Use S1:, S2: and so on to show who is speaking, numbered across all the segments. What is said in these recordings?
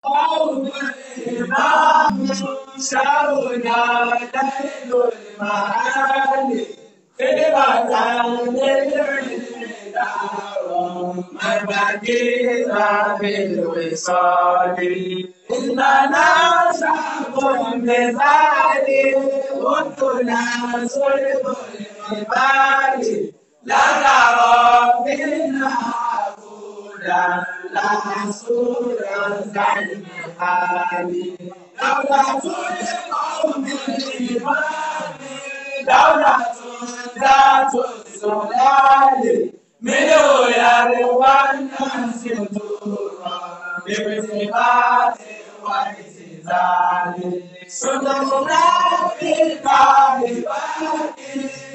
S1: قوم الإمام شاونا ليل المعالي خيبة للعلم مبادئ بالوصال إننا شعب مثالي وكنا صلب الجبال لا نرى منا عبودا لا حسودا عن حالي دولة القوم الإيمان دولة ذات السلال من يروى الناس دورا بارتباط واعتزال سنتنا في الكافرات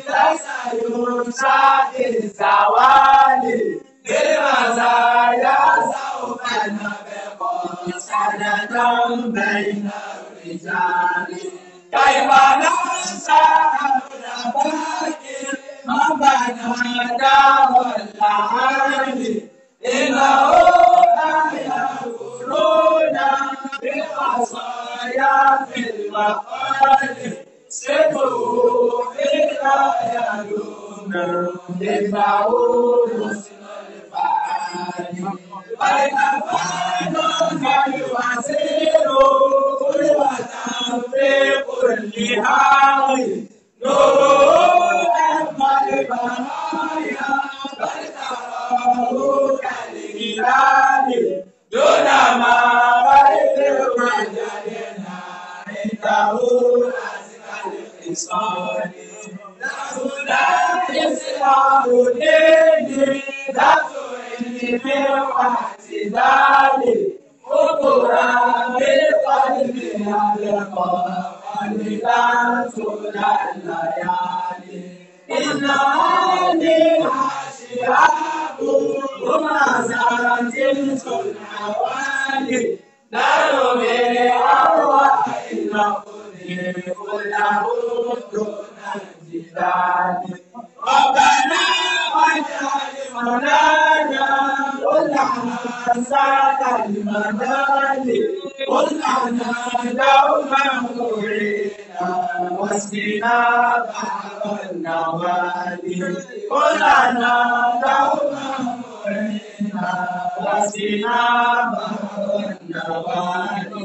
S1: ليس ينشا الزوال بالمزايا سوف نبقى سندا بين الرجال كيف ننسى نباكر ما بنى دار العالي إنه لا يقولون بالعصايا في المقال سكوا إلا يلون يدفعون اسم الفعال بين فانون يواسروا كل وطن في كل حال نور أما البرايا بل تراه كالهلال دون ما غير وجدنا عنده أزكى الخصال له لا يسمع ديني ذات علم واعتدال قبرا بالقلب يلقى قلبا طول الليالي إنني أشهد منازلة الحوالي نار من أرواح المقدر كله دون الجدال ربنا واجعل منانا كلنا ساعة المنال كلنا دوما مرينا واسقنا بحر النوادي كلنا دوما مرينا واسقنا بحر النوادي